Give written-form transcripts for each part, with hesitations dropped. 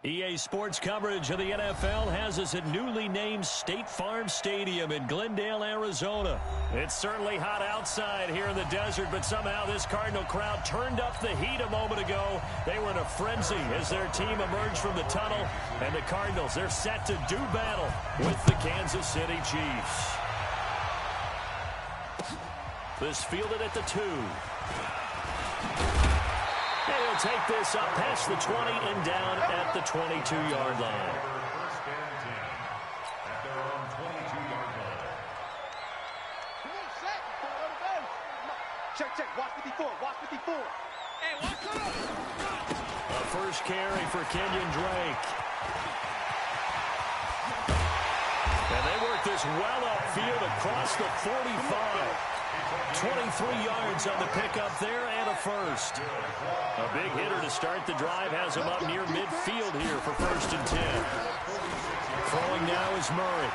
EA Sports coverage of the NFL has us at newly named State Farm Stadium in Glendale, Arizona. It's certainly hot outside here in the desert, but somehow this Cardinal crowd turned up the heat a moment ago. They were in a frenzy as their team emerged from the tunnel, and the Cardinals, they're set to do battle with the Kansas City Chiefs. This fielded at the 2. He'll take this up past the 20 and down at the 22-yard line. Check. Watch 54. Hey, watch out! A first carry for Kenyon Drake. And they work this well upfield across the 45. 23 yards on the pickup there and a first. A big hitter to start the drive has him up near midfield here for 1st and 10. Throwing now is Murray.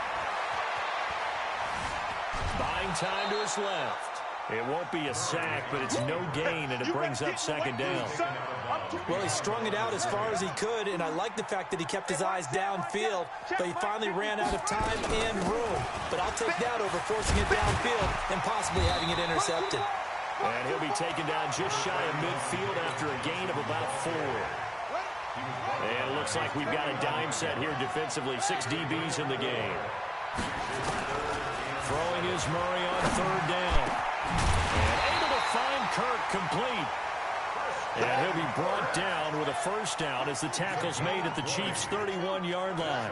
Buying time to his left. It won't be a sack, but it's no gain, and it brings up 2nd down. Well, he strung it out as far as he could, and I like the fact that he kept his eyes downfield, but he finally ran out of time and room. But I'll take that over forcing it downfield and possibly having it intercepted. And he'll be taken down just shy of midfield after a gain of about 4. And it looks like we've got a dime set here defensively. 6 DBs in the game. Throwing is Murray on 3rd down. And able to find Kirk complete. And he'll be brought down with a 1st down as the tackle's made at the Chiefs' 31-yard line.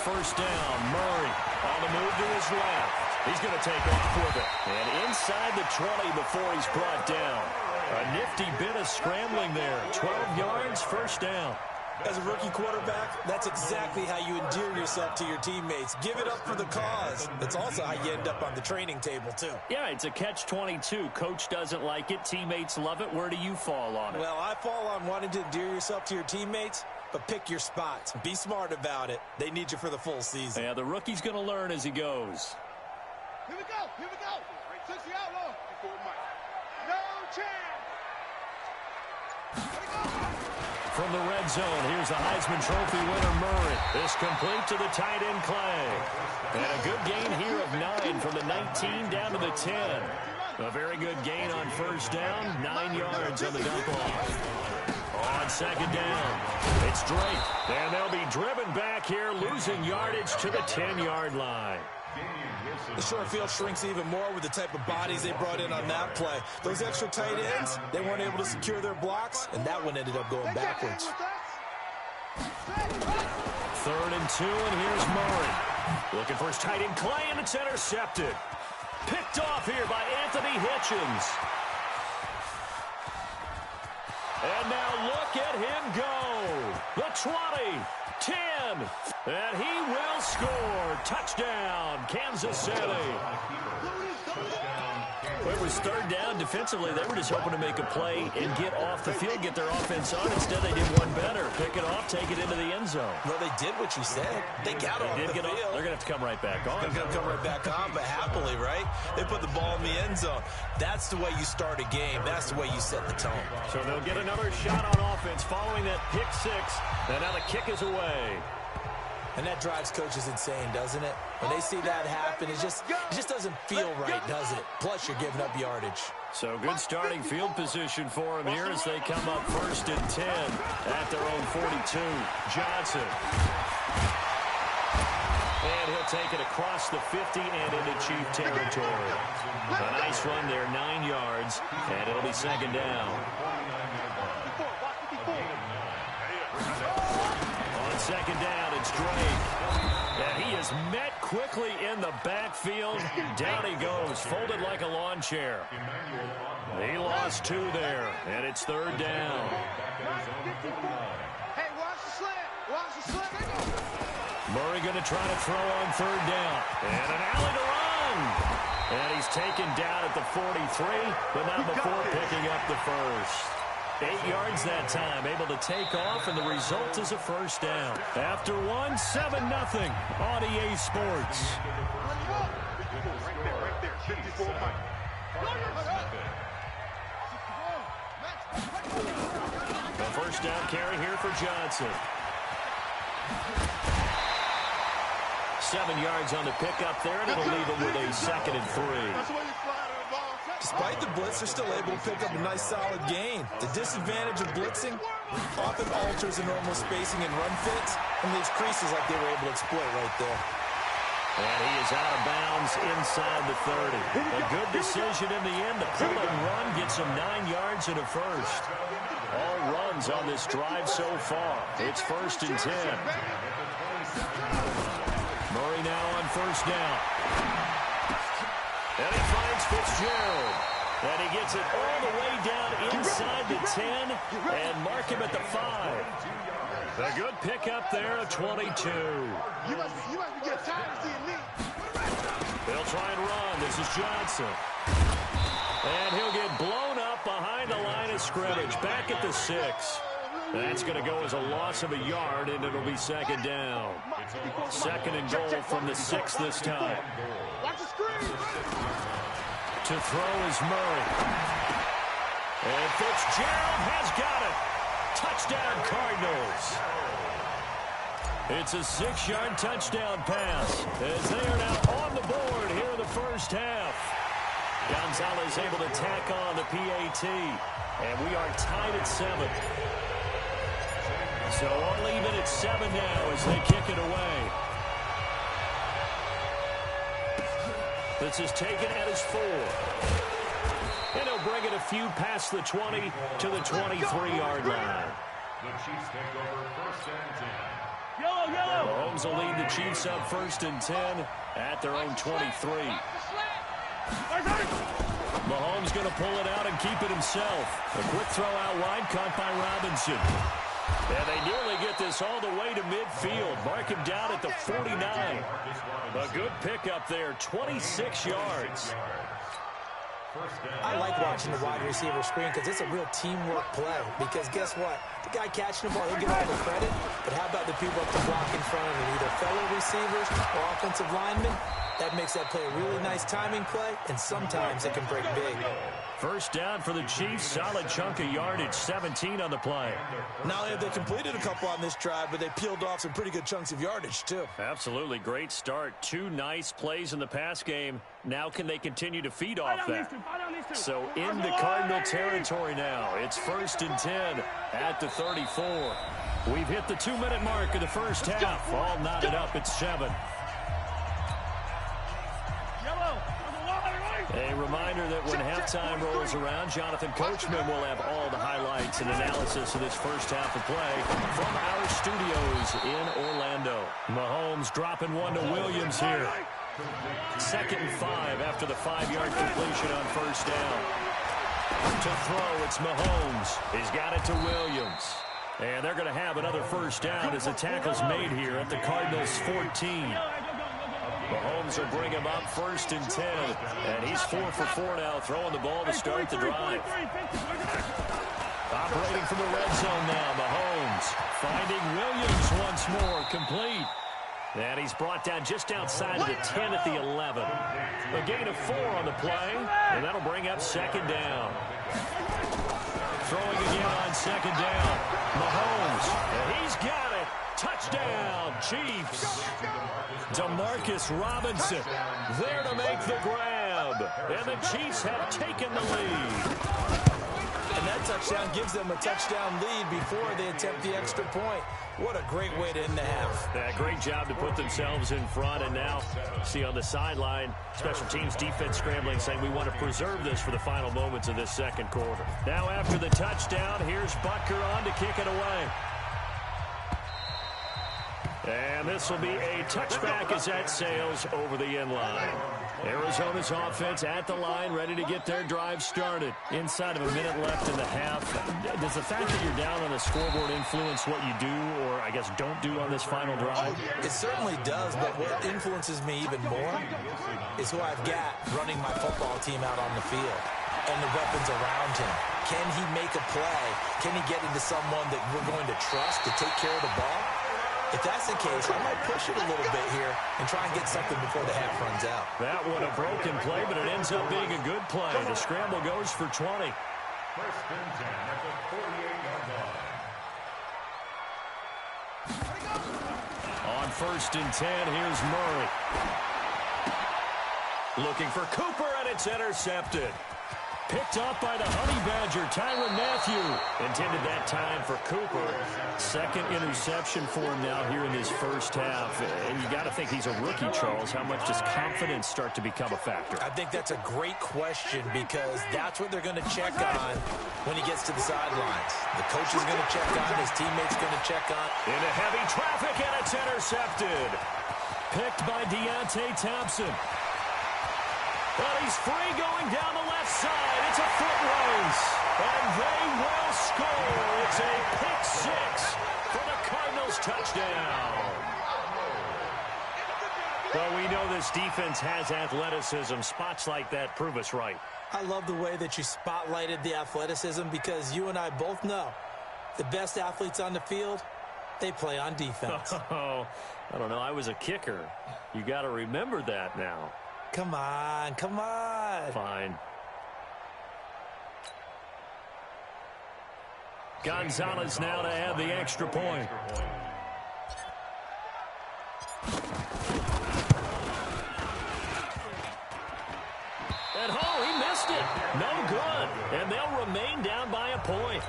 1st down, Murray on the move to his left. He's going to take off with it. And inside the 20 before he's brought down. A nifty bit of scrambling there. 12 yards, 1st down. As a rookie quarterback, that's exactly how you endear yourself to your teammates. Give it up for the cause. It's also how you end up on the training table, too. Yeah, it's a catch-22. Coach doesn't like it. Teammates love it. Where do you fall on it? Well, I fall on wanting to endear yourself to your teammates, but pick your spots. Be smart about it. They need you for the full season. Yeah, the rookie's going to learn as he goes. Here we go. 60 outlaw. No chance. From the red zone, here's the Heisman Trophy winner, Murray. This complete to the tight end, Clay. And a good gain here of 9 from the 19 down to the 10. A very good gain on 1st down, 9 yards on the dump off. On 2nd down, it's Drake. And they'll be driven back here, losing yardage to the 10-yard line. The short field shrinks even more with the type of bodies they brought in on that play. Those extra tight ends, they weren't able to secure their blocks, and that one ended up going backwards. 3rd and 2, and here's Murray. Looking for his tight end, Clay, and it's intercepted. Picked off here by Anthony Hitchens. And now look at him go. The 20. 10, and he will score. Touchdown, Kansas City. Well, it was 3rd down. Defensively, they were just hoping to make a play and get off the field, get their offense on. Instead, they did one better. Pick it off, take it into the end zone. Well, they did what you said. They got off the field. They're going to have to come right back on. They're going to come right back on, but happily, right? They put the ball in the end zone. That's the way you start a game. That's the way you set the tone. So they'll get another shot on offense following that pick 6. And now the kick is away. And that drives coaches insane, doesn't it? When they see that happen, it just doesn't feel right, does it? Plus, you're giving up yardage. So good starting field position for him here as they come up 1st and 10 at their own 42. Johnson. And he'll take it across the 50 and into Chief territory. A nice run there, 9 yards, and it'll be 2nd down. On 2nd down, it's Drake. And he is met quickly in the backfield. Down he goes, folded like a lawn chair. He lost 2 there, and it's 3rd down. Hey, watch the slant. Murray going to try to throw on 3rd down. And an alley to run. And he's taken down at the 43, but not before picking up the 1st. 8 yards that time, able to take off, and the result is a 1st down. After 1, 7-0 on EA Sports. Right there. 54 Mike. The first down carry here for Johnson. 7 yards on the pickup there, and it'll leave him with a 2nd and 3. Despite the blitz, they're still able to pick up a nice, solid gain. The disadvantage of blitzing often alters the normal spacing and run fits and leaves creases like they were able to exploit right there. And he is out of bounds inside the 30. A good decision in the end. The pull and run gets him 9 yards and a first. All runs on this drive so far. It's 1st and 10. Murray now on first down. And he finds Fitzgerald. And he gets it all the way down inside the 10 and mark him at the 5. A good pickup there of 22. You must be getting tired of seeing me. They'll try and run. This is Johnson. And he'll get blown up behind the line of scrimmage. Back at the 6. That's going to go as a loss of a yard, and it'll be 2nd down. 2nd and goal from the 6 this time. Watch the screen. To throw is Murray. And Fitzgerald has got it. Touchdown, Cardinals. It's a 6-yard touchdown pass as they are now on the board here in the first half. Gonzalez able to tack on the PAT, and we are tied at 7. So all even at 7 now as they kick it away. This is taken at his 4. And he'll bring it a few past the 20 to the 23-yard line. The Chiefs take over 1st and 10. Mahomes will lead the Chiefs up 1st and 10 at their own 23. Mahomes going to pull it out and keep it himself. A quick throw out wide, caught by Robinson. And they nearly get this all the way to midfield. Mark him down at the 49. A good pickup there, 26 yards. I like watching the wide receiver screen because it's a real teamwork play. Because guess what? The guy catching the ball, he'll get all the credit. But how about the people up the block in front of him? Either fellow receivers or offensive linemen. That makes that play a really nice timing play, and sometimes it can break big. First down for the Chiefs. Solid chunk of yardage, 17 on the play. Not only have they completed a couple on this drive, but they peeled off some pretty good chunks of yardage, too. Absolutely great start. 2 nice plays in the pass game. Now can they continue to feed off that? So in the Cardinal territory now. It's 1st and 10 at the 34. We've hit the 2-minute mark of the first half. All knotted up at 7. A reminder that when halftime rolls around, Jonathan Coachman will have all the highlights and analysis of this first half of play from our studios in Orlando. Mahomes dropping one to Williams here. 2nd and 5 after the 5-yard completion on first down. To throw, it's Mahomes. He's got it to Williams. And they're going to have another first down as the tackle's made here at the Cardinals' 14. Mahomes will bring him up 1st and 10. And he's 4 for 4 now, throwing the ball to start the drive. Operating from the red zone now, Mahomes. Finding Williams once more, complete. And he's brought down just outside of the 10 at the 11. A gain of 4 on the play, and that'll bring up 2nd down. Throwing again on 2nd down. Mahomes, and he's got it. Touchdown, Chiefs. Demarcus Robinson there to make the grab. And the Chiefs have taken the lead. And that touchdown gives them a touchdown lead before they attempt the extra point. What a great way to end the half. Yeah, great job to put themselves in front. And now, see on the sideline, special teams defense scrambling, saying we want to preserve this for the final moments of this second quarter. Now after the touchdown, here's Butker on to kick it away. And this will be a touchback as that sails over the end line. Arizona's offense at the line, ready to get their drive started. Inside of a minute left in the half. Does the fact that you're down on the scoreboard influence what you do, or I guess don't do on this final drive? It certainly does, but what influences me even more is who I've got running my football team out on the field and the weapons around him. Can he make a play? Can he get into someone that we're going to trust to take care of the ball? If that's the case, I might push it a little bit here and try and get something before the half runs out. That one a broken play, but it ends up being a good play. The scramble goes for 20. First and 10 at the 48-yard line. On first and 10, here's Murray. Looking for Cooper, and it's intercepted. Picked off by the Honey Badger, Tyrann Mathieu. Intended that time for Cooper. Second interception for him now here in this first half. And you got to think he's a rookie, Charles. How much does confidence start to become a factor? I think that's a great question because that's what they're going to check on when he gets to the sidelines. The coach is going to check on, his teammates going to check on. Into heavy traffic, and it's intercepted. Picked by Deontay Thompson. But he's free going down the left side. It's a foot race. And they will score. It's a pick six for the Cardinals touchdown. Well, we know this defense has athleticism. Spots like that prove us right. I love the way that you spotlighted the athleticism because you and I both know the best athletes on the field, they play on defense. Oh, I don't know. I was a kicker. You got to remember that now. Come on, come on. Fine. Gonzalez now to add the extra point. And he missed it. No good. And they'll remain down by a point.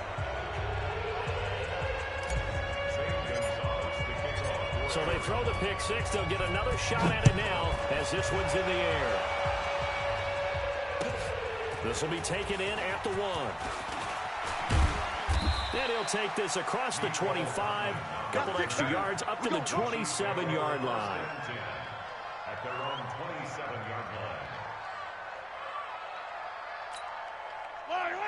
So they throw the pick six. They'll get another shot at it now as this one's in the air. This will be taken in at the 1. And he'll take this across the 25. Couple extra yards up to the 27-yard line. At their own 27-yard line.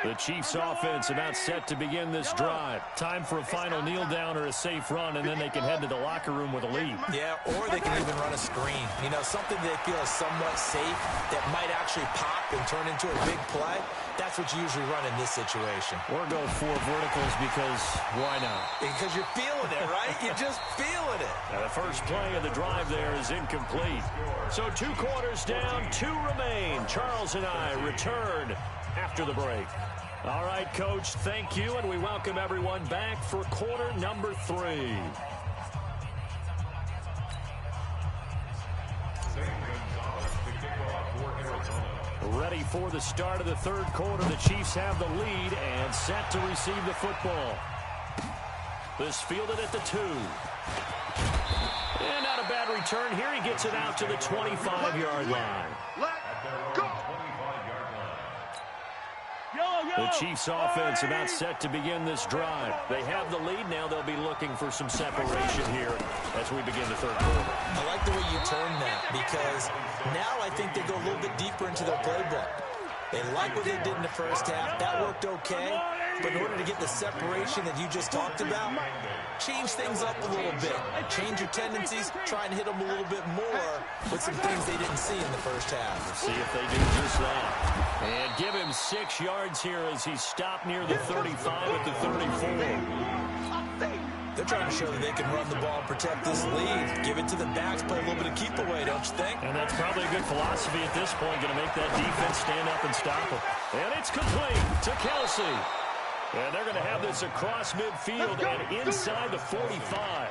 The Chiefs offense about set to begin this drive. Time for a final kneel down or a safe run, and then they can head to the locker room with a lead. Yeah, or they can even run a screen. You know, something they feel is somewhat safe that might actually pop and turn into a big play. That's what you usually run in this situation. Or go 4 verticals because why not? Because you're feeling it, right? You're just feeling it. And the first play of the drive there is incomplete. So 2 quarters down, 2 remain. Charles and I return after the break. All right, Coach, thank you, and we welcome everyone back for quarter number 3. Ready for the start of the third quarter. The Chiefs have the lead and set to receive the football. This fielded at the 2. And not a bad return here. He gets it out to the 25-yard line. The Chiefs offense about set to begin this drive. They have the lead. Now they'll be looking for some separation here as we begin the third quarter. I like the way you turn that because now I think they go a little bit deeper into their playbook. They like what they did in the first half. That worked okay. But in order to get the separation that you just talked about, change things up a little bit. Change your tendencies. Try and hit them a little bit more with some things they didn't see in the first half. See if they do just that. And give him 6 yards here as he stopped near the 35 at the 34. They're trying to show that they can run the ball and protect this lead. Give it to the backs, play a little bit of keep away, don't you think? And that's probably a good philosophy at this point, going to make that defense stand up and stop them. And it's complete to Kelsey. And they're going to have this across midfield and inside the 45.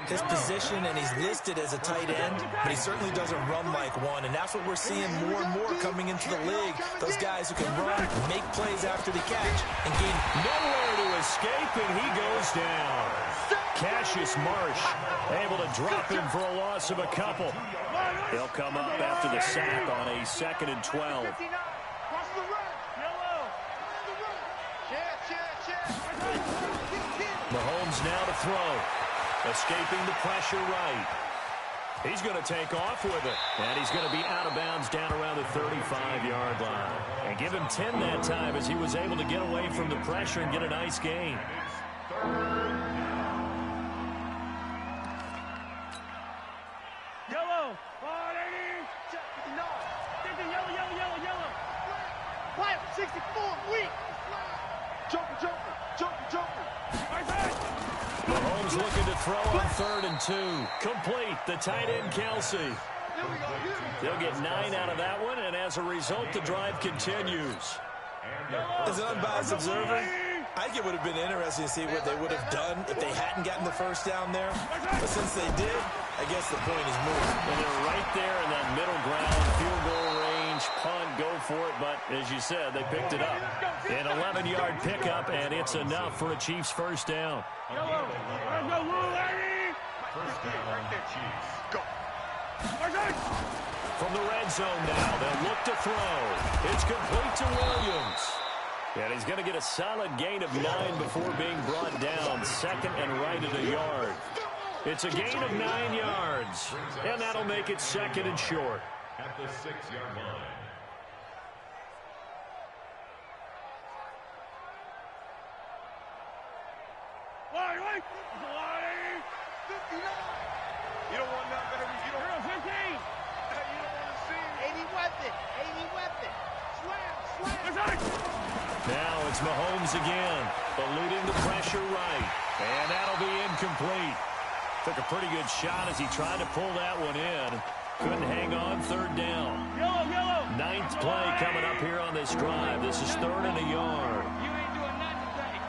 His position, and he's listed as a tight end, but he certainly doesn't run like one, and that's what we're seeing more and more coming into the league. Those guys who can run, make plays after the catch, and gain nowhere to escape, and he goes down. Cassius Marsh able to drop him for a loss of a couple. He'll come up after the sack on a 2nd and 12. Mahomes now to throw. Escaping the pressure right. He's going to take off with it. And he's going to be out of bounds down around the 35-yard line. And give him 10 that time as he was able to get away from the pressure and get a nice gain. Yellow. 480. No. Yellow. White. 64. Weak. Jumper. Mahomes looking to throw on 3rd and 2. Complete. The tight end, Kelsey. They'll get 9 out of that one, and as a result, the drive continues. As an unbiased observer, I think it would have been interesting to see what they would have done if they hadn't gotten the first down there. But since they did, I guess the point is moved. And they're right there in that middle ground, field goal range, punt, go for it. But as you said, they picked it up. An 11-yard pickup, and it's enough for a Chiefs first down. First down, Chiefs. Go. From the red zone now, they'll look to throw. It's complete to Williams. And he's going to get a solid gain of 9 before being brought down. Second and right at a yard. It's a gain of 9 yards. And that'll make it second and short. At the 6-yard line. You don't want nothing better. You don't want 15. You don't want to see 80 weapon. Slam. Now it's Mahomes again, eluding the pressure right. And that'll be incomplete. Took a pretty good shot as he tried to pull that one in. Couldn't hang on, third down. Yellow. 9th play coming up here on this drive. This is 3rd and a yard. You ain't doing nothing today.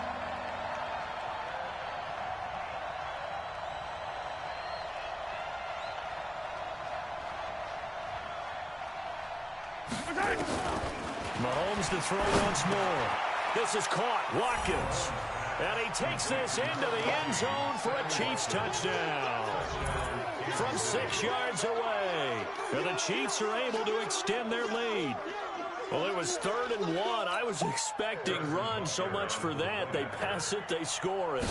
Mahomes to throw once more. This is caught. Watkins. And he takes this into the end zone for a Chiefs touchdown. From 6 yards away. And the Chiefs are able to extend their lead. Well, it was 3rd and 1. I was expecting run, so much for that. They pass it, they score it.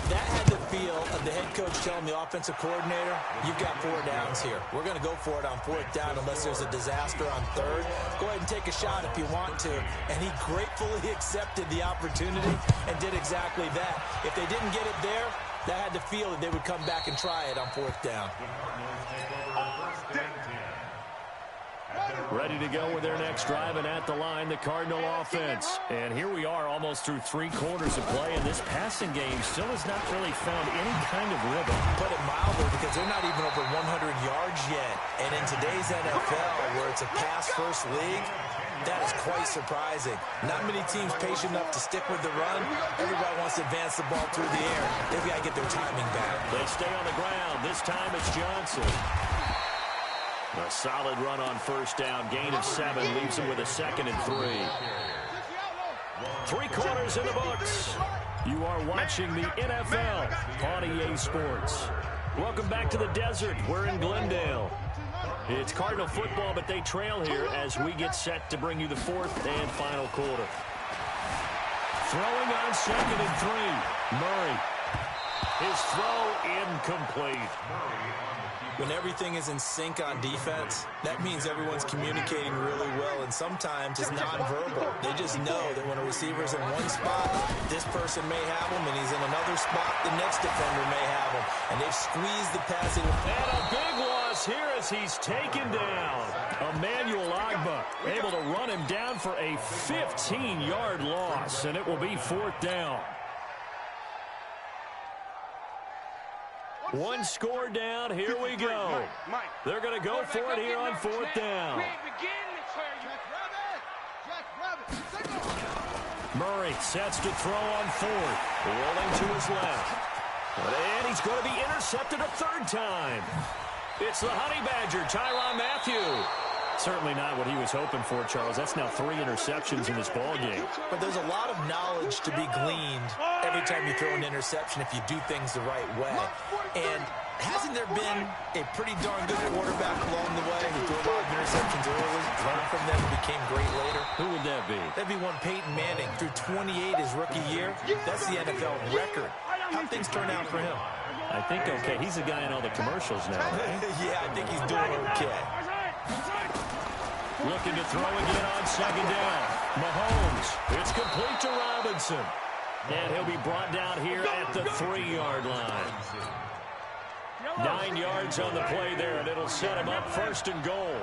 That had the feel of the head coach telling the offensive coordinator, you've got 4 downs here. We're going to go for it on 4th down unless there's a disaster on 3rd. Go ahead and take a shot if you want to. And he gratefully accepted the opportunity and did exactly that. If they didn't get it there, that had the feel that they would come back and try it on 4th down. Ready to go with their next drive, and at the line, the Cardinal offense. And here we are almost through 3 quarters of play, and this passing game still has not really found any kind of rhythm. Put it mildly, because they're not even over 100 yards yet. And in today's NFL, where it's a pass-first league, that is quite surprising. Not many teams patient enough to stick with the run. Everybody wants to advance the ball through the air. They've got to get their timing back. They stay on the ground. This time it's Johnson. A solid run on first down. Gain of 7 leaves him with a 2nd and 3. 3 quarters in the books. You are watching the NFL on EA Sports. Welcome back to the desert. We're in Glendale. It's Cardinal football, but they trail here as we get set to bring you the 4th and final quarter. Throwing on 2nd and 3. Murray. His throw incomplete. When everything is in sync on defense, that means everyone's communicating really well, and sometimes it's nonverbal. They just know that when a receiver's in one spot, this person may have him, and he's in another spot, the next defender may have him. And they've squeezed the passing. And a big loss here as he's taken down. Emmanuel Agba able to run him down for a 15-yard loss, and it will be 4th down. 1 score down. Here we go. They're going to go for it here on 4th down. Murray sets to throw on 4th. Rolling to his left. And he's going to be intercepted a 3rd time. It's the Honey Badger, Tyrann Mathieu. Certainly not what he was hoping for, Charles. That's now 3 interceptions in this ball game. But there's a lot of knowledge to be gleaned every time you throw an interception if you do things the right way. And hasn't there been a pretty darn good quarterback along the way who threw a lot of interceptions early, learned from them, and became great later? Who would that be? That'd be one Peyton Manning. Threw 28 his rookie year. That's the NFL record. How'd things turn out for him? I think okay. He's the guy in all the commercials now, right? Yeah, I think he's doing okay. Looking to throw again on 2nd down. Mahomes. It's complete to Robinson. And he'll be brought down here at the 3-yard line. 9 yards on the play there, and it'll set him up 1st and goal.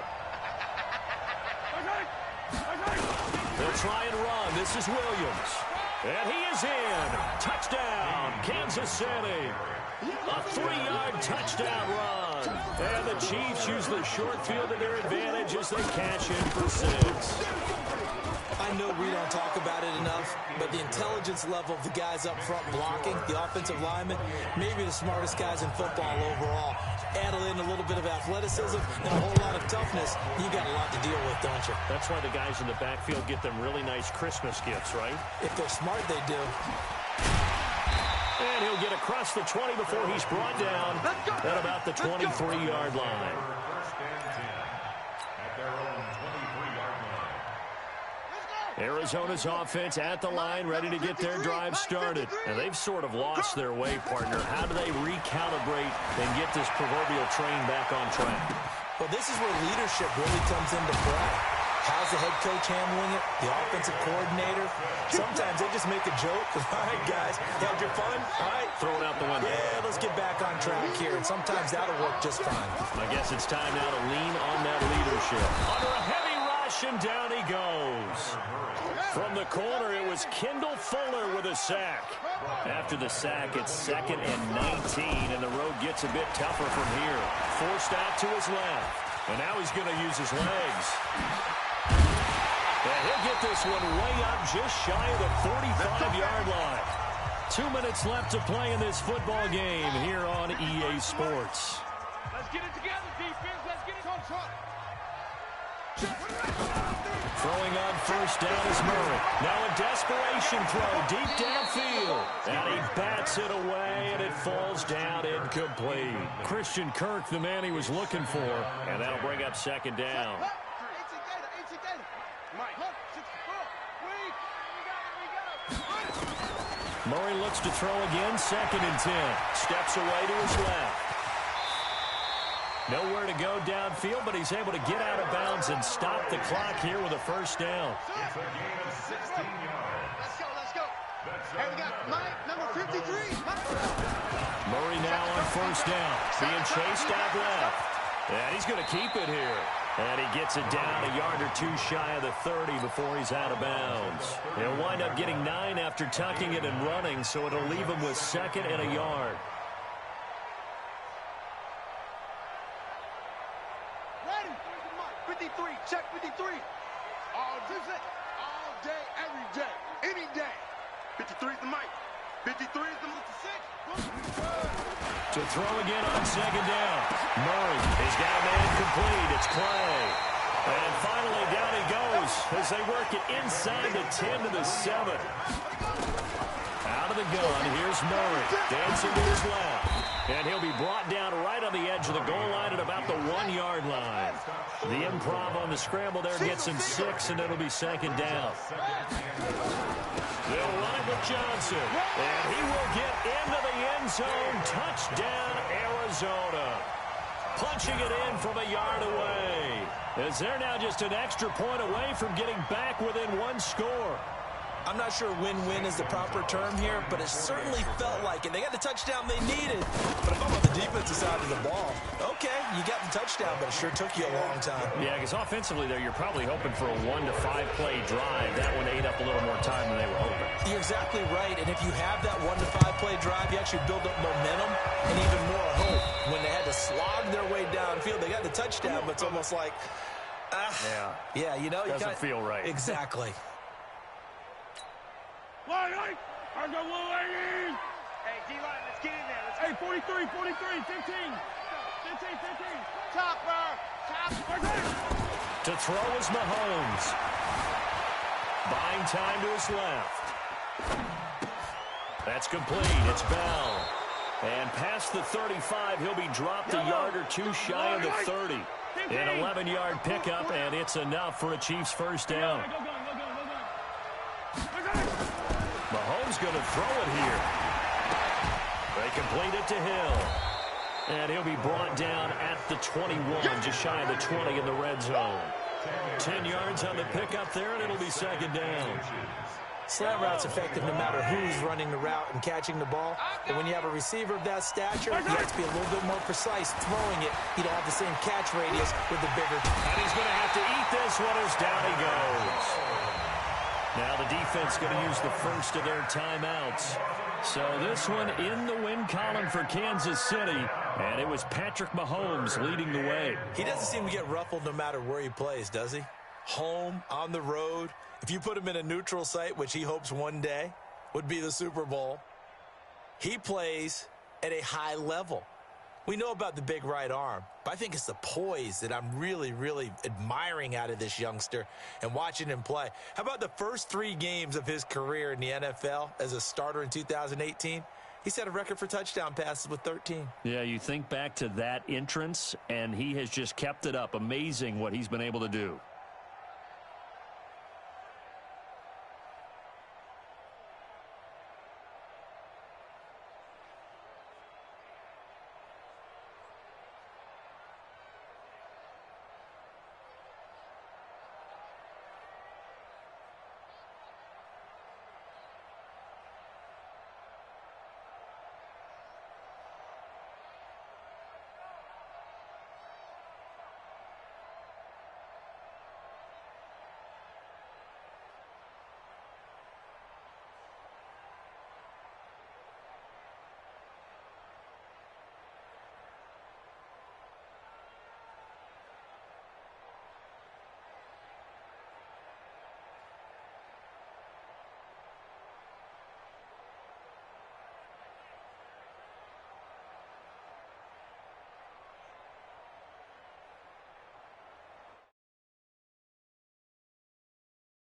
They'll try and run. This is Williams. And he is in. Touchdown, Kansas City. A 3-yard touchdown run. And the Chiefs use the short field to their advantage as they cash in for 6. I know we don't talk about it enough, but the intelligence level of the guys up front blocking, the offensive linemen, maybe the smartest guys in football overall. Add in a little bit of athleticism and a whole lot of toughness, you got a lot to deal with, don't you? That's why the guys in the backfield get them really nice Christmas gifts, right? If they're smart, they do. And he'll get across the 20 before he's brought down at about the 23-yard line. First and 10 at their own 23-yard line. Arizona's offense at the line, ready to get their drive started. And they've sort of lost their way, partner. How do they recalibrate and get this proverbial train back on track? Well, this is where leadership really comes into play. How's the head coach handling it? The offensive coordinator? Sometimes they just make a joke. All right, guys, had your fun? All right. Throw it out the window. Yeah, let's get back on track here. And sometimes that'll work just fine. I guess it's time now to lean on that leadership. Under a heavy rush, and down he goes. From the corner, it was Kendall Fuller with a sack. After the sack, it's 2nd and 19, and the road gets a bit tougher from here. Forced out to his left, and now he's going to use his legs. And he'll get this one way up just shy of the 45-yard line. 2 minutes left to play in this football game here on EA Sports. Let's get it together, defense. Let's get it on top. Throwing on first down is Murray. Now a desperation throw deep downfield. And he bats it away, and it falls down incomplete. Christian Kirk, the man he was looking for. And that'll bring up 2nd down. Murray looks to throw again, 2nd and 10. Steps away to his left. Nowhere to go downfield, but he's able to get out of bounds and stop the clock here with a first down. It's a gain of 16 yards. Let's go. Hey, we got Mike, number 53. Murray now on first down, being chased out left. And he's going to keep it here. And he gets it down a yard or two shy of the 30 before he's out of bounds. He'll wind up getting 9 after tucking it and running, so it'll leave him with 2nd and a yard. Ready? 53, check 53. All day, every day, any day. 53 is the mic. 53 is the 56. To throw again on 2nd down. Murray has got a man complete. It's Clay. And finally down he goes as they work it inside the 10 to the 7. Out of the gun, here's Murray. Dancing to his left. And he'll be brought down right on the edge of the goal line at about the 1-yard line. The improv on the scramble there gets him 6, and it'll be 2nd down. They'll run it with Johnson. And he will get into the end zone. Touchdown, Arizona. Punching it in from a yard away. As they're now just an extra point away from getting back within 1 score. I'm not sure win-win is the proper term here, but it certainly felt like it. They got the touchdown they needed. But if I'm on the defensive side of the ball, okay, you got the touchdown, but it sure took you a long time. Yeah, because offensively there, you're probably hoping for a 1 to 5 play drive. That one ate up a little more time than they were hoping. You're exactly right, and if you have that 1 to 5 play drive, you actually build up momentum and even more hope. When they had to slog their way downfield, they got the touchdown, but it's almost like, yeah, you know, doesn't feel right. Exactly. Hey, D-line, let's get in there. Hey, 43, 15. Topper. To throw is Mahomes. Buying time to his left. That's complete. It's Bell. And past the 35, he'll be dropped a yard or two shy of the 30. An 11-yard pickup, and it's enough for a Chiefs first down. Mahomes going to throw it here. They complete it to Hill. And he'll be brought down at the 21, just shy of the 20 in the red zone. 10 yards on the pickup there, and it'll be 2nd down. Slant route's effective no matter who's running the route and catching the ball. But when you have a receiver of that stature, you have to be a little bit more precise throwing it. You don't have the same catch radius with the bigger. And he's going to have to eat this one as down he goes. Now the defense going to use the first of their timeouts. So this one in the win column for Kansas City, and it was Patrick Mahomes leading the way. He doesn't seem to get ruffled no matter where he plays, does he? Home, on the road. If you put him in a neutral site, which he hopes one day would be the Super Bowl, he plays at a high level. We know about the big right arm, but I think it's the poise that I'm really, really admiring out of this youngster and watching him play. How about the first 3 games of his career in the NFL as a starter in 2018? He set a record for touchdown passes with 13. Yeah, you think back to that entrance, and he has just kept it up. Amazing what he's been able to do.